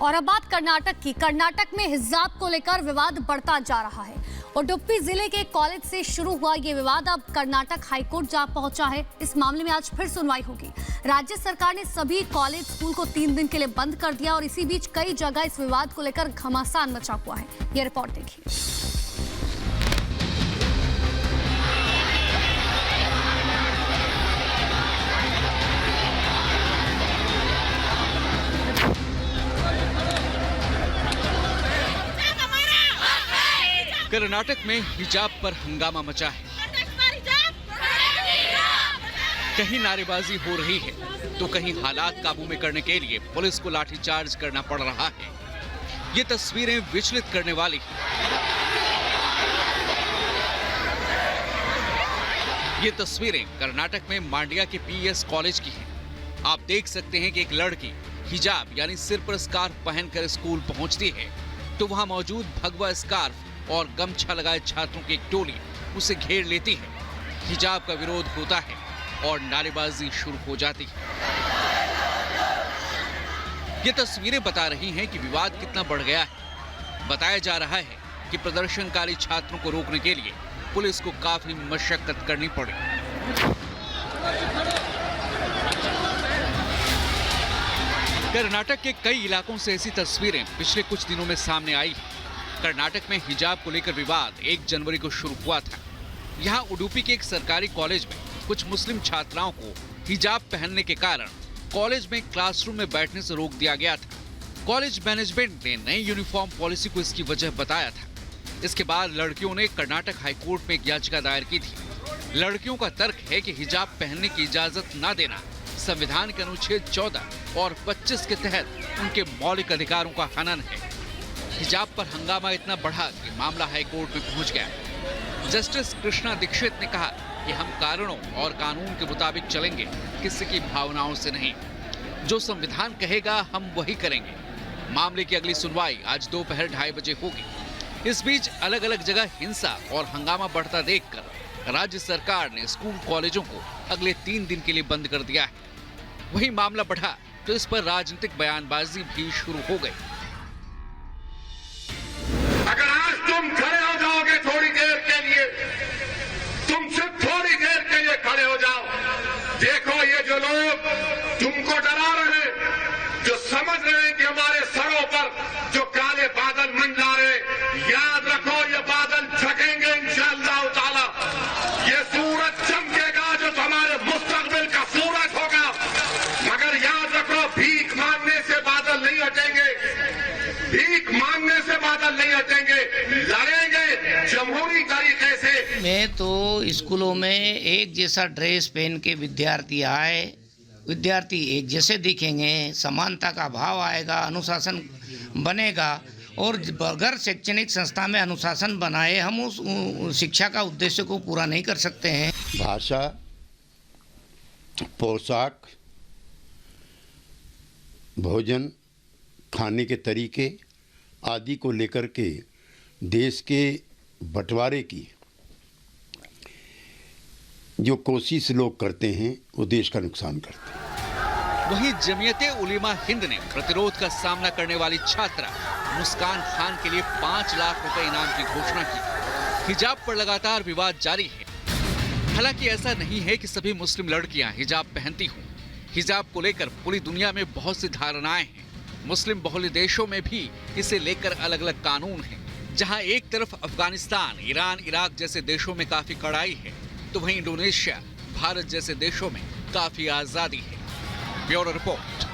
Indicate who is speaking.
Speaker 1: और अब बात कर्नाटक की। कर्नाटक में हिजाब को लेकर विवाद बढ़ता जा रहा है। उडुपी जिले के कॉलेज से शुरू हुआ ये विवाद अब कर्नाटक हाईकोर्ट जा पहुंचा है। इस मामले में आज फिर सुनवाई होगी। राज्य सरकार ने सभी कॉलेज स्कूल को 3 दिन के लिए बंद कर दिया और इसी बीच कई जगह इस विवाद को लेकर घमासान मचा हुआ है। ये रिपोर्ट देखिए।
Speaker 2: कर्नाटक में हिजाब पर हंगामा मचा है। कहीं नारेबाजी हो रही है तो कहीं हालात काबू में करने के लिए पुलिस को लाठीचार्ज करना पड़ रहा है। ये तस्वीरें विचलित करने वाली हैं। ये तस्वीरें कर्नाटक में मांड्या के पीएस कॉलेज की हैं। आप देख सकते हैं कि एक लड़की हिजाब यानी सिर पर स्कार्फ पहनकर स्कूल पहुंचती है तो वहां मौजूद भगवा स्कार्फ और गमछा लगाए छात्रों की एक टोली उसे घेर लेती है। हिजाब का विरोध होता है और नारेबाजी शुरू हो जाती है। ये तस्वीरें बता रही हैं कि विवाद कितना बढ़ गया है। बताया जा रहा है कि प्रदर्शनकारी छात्रों को रोकने के लिए पुलिस को काफी मशक्कत करनी पड़ी। कर्नाटक के कई इलाकों से ऐसी तस्वीरें पिछले कुछ दिनों में सामने आई हैं। कर्नाटक में हिजाब को लेकर विवाद 1 जनवरी को शुरू हुआ था। यहाँ उडुपी के एक सरकारी कॉलेज में कुछ मुस्लिम छात्राओं को हिजाब पहनने के कारण कॉलेज में क्लासरूम में बैठने से रोक दिया गया था। कॉलेज मैनेजमेंट ने नई यूनिफॉर्म पॉलिसी को इसकी वजह बताया था। इसके बाद लड़कियों ने कर्नाटक हाईकोर्ट में एक याचिका दायर की थी। लड़कियों का तर्क है कि हिजाब पहनने की इजाजत न देना संविधान के अनुच्छेद 14 और 25 के तहत उनके मौलिक अधिकारों का हनन है। हिजाब पर हंगामा इतना बढ़ा कि मामला हाईकोर्ट में पहुंच गया। जस्टिस कृष्णा दीक्षित ने कहा कि हम कारणों और कानून के मुताबिक चलेंगे, किसी की भावनाओं से नहीं। जो संविधान कहेगा हम वही करेंगे। मामले की अगली सुनवाई आज दोपहर 2:30 बजे होगी। इस बीच अलग अलग जगह हिंसा और हंगामा बढ़ता देखकर राज्य सरकार ने स्कूल कॉलेजों को अगले 3 दिन के लिए बंद कर दिया है। वही मामला बढ़ा तो इस पर राजनीतिक बयानबाजी भी शुरू हो गई।
Speaker 3: अगर आज तुम खड़े हो जाओगे थोड़ी देर के लिए, तुम सिर्फ थोड़ी देर के लिए खड़े हो जाओ। देखो ये जो लोग तुमको डरा रहे हैं, जो समझ रहे हैं कि हमारे सरों पर जो काले बादल मंडरा रहे, याद रखो ये बादल झकेंगे इंशाअल्लाह ताला। ये सूरज चमकेगा जो तुम्हारे मुस्तकबिल का सूरज होगा। मगर याद रखो भीख मांगने से बादल नहीं हटेंगे, भीख मांगने से बादल नहीं हटेंगे, लड़ेंगे जमहूरी तरीके से।
Speaker 4: मैं तो स्कूलों में एक जैसा ड्रेस पहन के विद्यार्थी आए, विद्यार्थी एक जैसे दिखेंगे, समानता का भाव आएगा, अनुशासन बनेगा और अगर शैक्षणिक संस्था में अनुशासन बनाए हम उस शिक्षा का उद्देश्य को पूरा नहीं कर सकते हैं।
Speaker 5: भाषा, पोशाक, भोजन, खाने के तरीके आदि को लेकर के देश के बंटवारे की जो कोशिश लोग करते हैं वो देश का नुकसान करते हैं।
Speaker 2: वहीं जमीयते उलेमा हिंद ने प्रतिरोध का सामना करने वाली छात्रा मुस्कान खान के लिए 5 लाख रुपए इनाम की घोषणा की। हिजाब पर लगातार विवाद जारी है। हालांकि ऐसा नहीं है कि सभी मुस्लिम लड़कियां हिजाब पहनती हों। हिजाब को लेकर पूरी दुनिया में बहुत सी धारणाएं हैं। मुस्लिम बहुल देशों में भी इसे लेकर अलग अलग कानून हैं। जहां एक तरफ अफगानिस्तान, ईरान, इराक जैसे देशों में काफी कड़ाई है तो वहीं इंडोनेशिया, भारत जैसे देशों में काफी आजादी है। Bureau report.